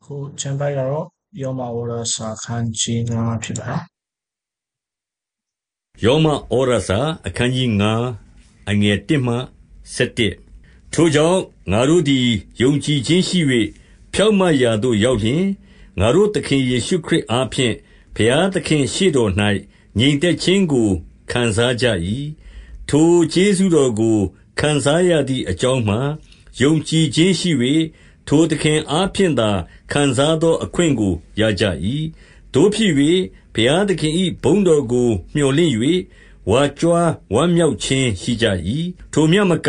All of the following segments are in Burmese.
ခုကျမ်းပိုက်ကတော့ယောမဝါဒစာခန်းကြီး9ဖြစ်ပါတယ်။ ယောမဩရစာအခန်းကြီး9အငယ်1မှ7ထိုကြောင့်ငါတို့သည်ယုံကြည်ခြင်းရှိ၍ဖြောင့်မတ်ရာသို့ရောက်လျှင်ငါတို့သခင်ယေရှုခရစ်အားဖြင့်ဘုရားသခင်ရှေ့တော်၌ငြိမ်သက်ခြင်းကိုခံစားကြ၏ထိုကျေးဇူးတော်ကိုခံစားရသည့်အကြောင်းမှာယုံကြည်ခြင်းရှိ၍ထိုသခင်အားဖြင့်သာခံစားသောအခွင့်ကိုရကြ၏တို့ဖြစ်၍ဘုရားသခင်၏ဘုန်းတော်ကိုမြော်လင့်၍ဝါကြွားဝမ်းမြောက်ခြင်းရှိကြ၏ထိုမျှမက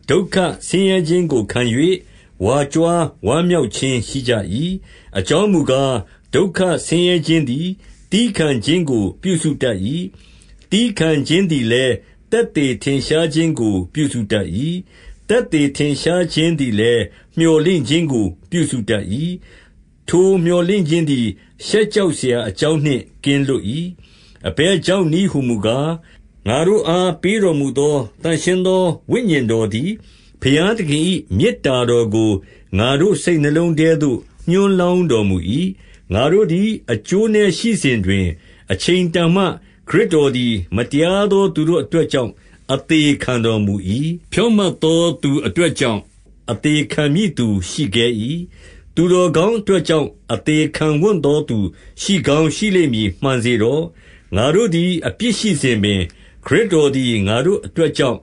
ဒုက္ခဆင်းရဲခြင်းကိုခံ၍ဝါကြွားဝမ်းမြောက်ခြင်းရှိကြ၏အကြောင်းမူကားဒုက္ခဆင်းရဲခြင်းသည်တီးခံခြင်းကိုပြုစုတတ်၏တီးခံခြင်းသည်လည်းသက်သေထင်ရှားခြင်းကိုပြုစုတတ်၏သက်သေထင်ရှားခြင်းသည်လည်းမြော်လင့်ခြင်းကိုပြုစုတတ်၏ထိုမြော်လင့်ခြင်းသည်ရှက်ကြောက်เสียအကြောင်းနှင့်ကင်းလွတ်၏အဘယ်ကြောင့်နည်းဟုမူကားငါတို့အားပေးတော်မူသောတန်ရှင်းသောဝိညာဉ်တော်သည်ဘုရားသခင်၏မေတ္တာတော်ကိုငါတို့စိတ်နှလုံးထဲသို့ညွှန်းလောင်းတော်မူ၏ငါတို့သည်အကျိုးနည်းရှိစဉ်တွင်အချိန်တန်မှခရစ်တော်သည်မတရားသောသူတို့အတွက်ကြောင့်အသေးခံတော်မူ၏ဖြောင့်မတ်သောသူအတွက်ကြောင့်အသေးခံမည်သူရှိခဲ့၏သူတော်ကောင်းအတွက်ကြောင့်အသေးခံဝတ်သောသူရှိကောင်းရှိလိမ့်မည်မှန်စေတော့ငါတို့သည်အပြစ်ရှိစဉ်ပင်ခရစ်တော်သည်ငါတို့အတွက်ကြောင့်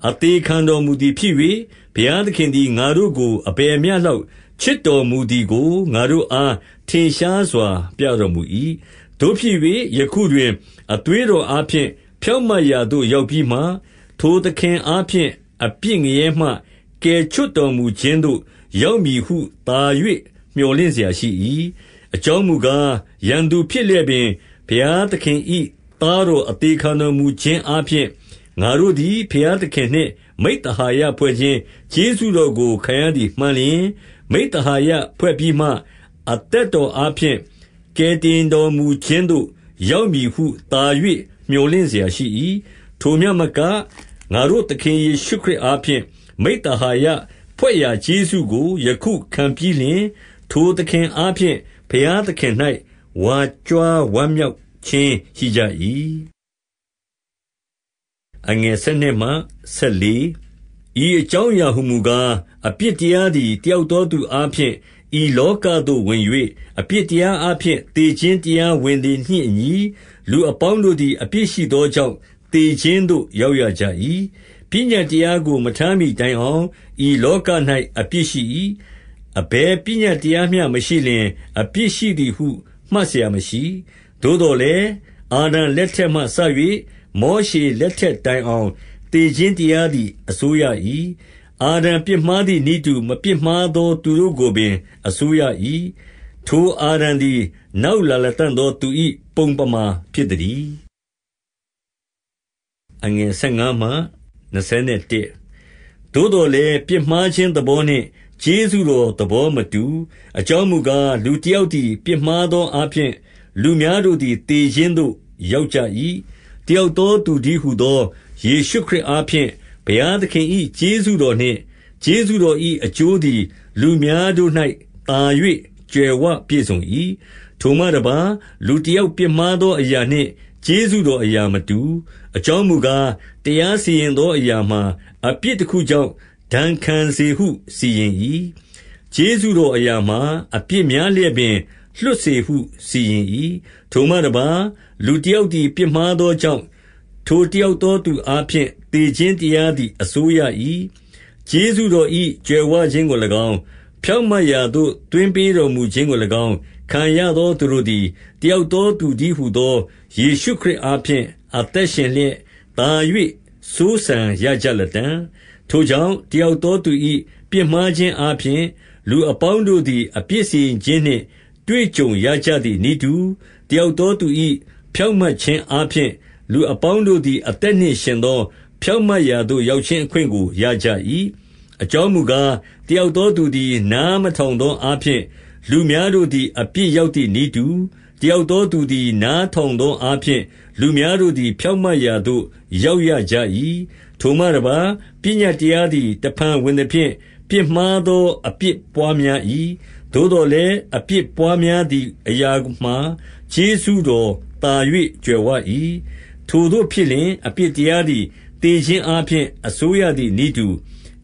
အသေးခံတော်မူသည်ဖြစ်၍ဘုရားသခင်သည်ငါတို့ကိုအဘယ်မျှလောက်ချစ်တော်မူသည်ကိုငါတို့အားထင်ရှားစွာပြတော်မူ၏တို့ဖြစ်၍ယခုတွင်အသွေးတော်အားဖြင့်ဖြောင့်မတ်ရာသို့ရောက်ပြီးမှထိုသခင်အားဖြင့်အပြစ်ငရဲမှကယ်ချွတ်တော်မူခြင်းသို့ရောက်မည်ဟုသာ၍မျှော်လင့်เสียရှိ၏အကြောင်းမူကားရန်သူဖြစ်လျက်ပင်ဘုရားသခင်၏သားတော်အသေးခံတော်မူခြင်းအားဖြင့်ငါတို့သည်ဘုရားသခင်နှင့်မိဿဟာယဖွဲ့ခြင်းကျေးဇူးတော်ကိုခံရသည်မှန်လျင်မိဿဟာယဖွဲ့ပြီးမှအသက်တော်အားဖြင့်ကယ်တင်တော်မူခြင်းသို့ရောက်မည်ဟုသာ၍မျှော်လင့်เสียရှိ၏ထိုမျှမကငါတို့သခင်ယေရှုခရစ်အားဖြင့်မိဿဟာယဖွဲ့ရာကျေးဇူးကိုယခုခံပြီးလျှင်ထိုသခင်အားဖြင့်ဘုရားသခင်၌ဝါကြွားဝမ်းမြောက်ခြင်းရှိကြ၏အငယ်7မှ14ဤအကြောင်းအရာဟုမူကားအပြစ်တရားသည်တယောက်သောသူအားဖြင့်ဤလောကသို့ဝင်၍အပြစ်တရားအားဖြင့်သေခြင်းတရားဝင်သည်နှင့်အညီလူအပေါင်းတို့သည်အပြစ်ရှိသောကြောင့်သေခြင်းသို့ရောက်ရကြ၏ပညတ်တရားကိုမထားမီတိုင်အောင်ဤလောက၌အပြစ်ရှိ၏အဘယ်ပညတ်တရားမျှမရှိလျှင်အပြစ်ရှိသည်ဟုမှတ်เสียမရှိသို့တော်လည်းအာဒံလက်ထက်မှစ၍မောရှေလက်ထက်တိုင်အောင်သေခြင်းတရားသည်အစိုးရ၏အာဒံပြစ်မှားသည့်နည်းတူမပြစ်မှားသောသူတို့ကိုပင်အစိုးရ၏ထိုအာဒံသည်နောက်လာလတံ့သောသူ၏ပုံပမာဖြစ်သည်အငယ်15မှ21သို့တော်လည်းပြစ်မှားခြင်းသဘောနှင့်ကျေးဇူးတော်သဘောမတူအကြောင်းမူကားလူတစ်ယောက်သည်ပြစ်မှားသောအဖြစ်လူများတို့သည်သေခြင်းသို့ရောက်ကြ၏တယောက်သောသူတည်းဟူသောယေရှုခရစ်အားဖြင့်ဘုရားသခင်၏ကျေးဇူးတော်နှင့်ကျေးဇူးတော်၏အကျိုးသည်လူများတို့၌သာ၍ကြွယ်ဝပြည့်စုံ၏ထိုမှတပါလူတစ်ယောက်ပြစ်မှားသောအရာနှင့်ကျေးဇူးတော်အရာမတူအကြောင်းမူကားတရားစီရင်သောအရာမှာအပြစ်တစ်ခုကြောင့်ဒဏ်ခံစေဟုစီရင်၏ကျေးဇူးတော်အရာမှာအပြစ်များလျက်ပင်လွတ်စေဟုစီရင်၏ထိုမှတပါလူတစ်ယောက်သည်ပြစ်မှားသောကြောင့်ထိုတစ်ယောက်သောသူအားဖြင့်သေခြင်းတရားသည်အစိုးရ၏ကျေးဇူးတော်၏ကြွယ်ဝခြင်းကို၎င်းဖြောင့်မတ်ရာသို့တွင်ပေးတော်မူခြင်းကို၎င်းခံရသောသူတို့သည်တယောက်သောသူတည်းဟူသောယေရှုခရစ်အားဖြင့်အသက်ရှင်လျက်သာ၍စိုးစံရကြလတံ့ထိုကြောင့်တယောက်သောသူ၏ပြစ်မှားခြင်းအားဖြင့်လူအပေါင်းတို့သည်အပြစ်စီရင်ခြင်းနှင့်တွေ့ကြုံရကြသည်နည်းတူတယောက်သောသူ၏ဖြောင့်မတ်ခြင်းအားဖြင့်လူအပေါင်းတို့သည်အသက်နှင့်ရှင်သောဖြောင့်မတ်ရာသို့ရောက်ခြင်းအခွင့်ကိုရကြ၏အကြောင်းမူကားတယောက်သောသူသည်နားမထောင်သောအားဖြင့်လူများတို့သည်အပြစ်ရောက်သည်နည်းတူတယောက်သောသူသည်နားထောင်သောအားဖြင့်လူများတို့သည်ဖြောင့်မတ်ရာသို့ရောက်ရကြ၏ထိုမှတပါပညတ်တရားသည်တဖန်ဝင်သည်ဖြင့်ပြစ်မှားသောအပြစ်ပွားများ၏ သို့သော်လည်းအပြစ်ပွားများသည့်အရာမှာကျေးဇူးတော်သာ၍ကြွယ်ဝ၏ထိုသို့ဖြစ်လျှင်အပြစ်တရားသည်သေခြင်းအားဖြင့်အစိုးရသည်နည်းတူ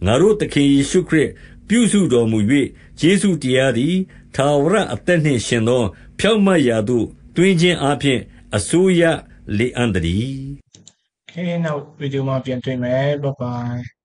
ငါတို့သခင်ယေရှုခရစ်ပြုစုတော်မူ၍ကျေးဇူးတရားသည်ထာဝရအသက်နှင့်ရှင်သောဖြောင့်မတ်ရာသို့တွင်ခြင်းအားဖြင့်အစိုးရလေအံ့တည်း Okay နောက်ဗီဒီယိုမှာပြန်တွေ့မယ် bye bye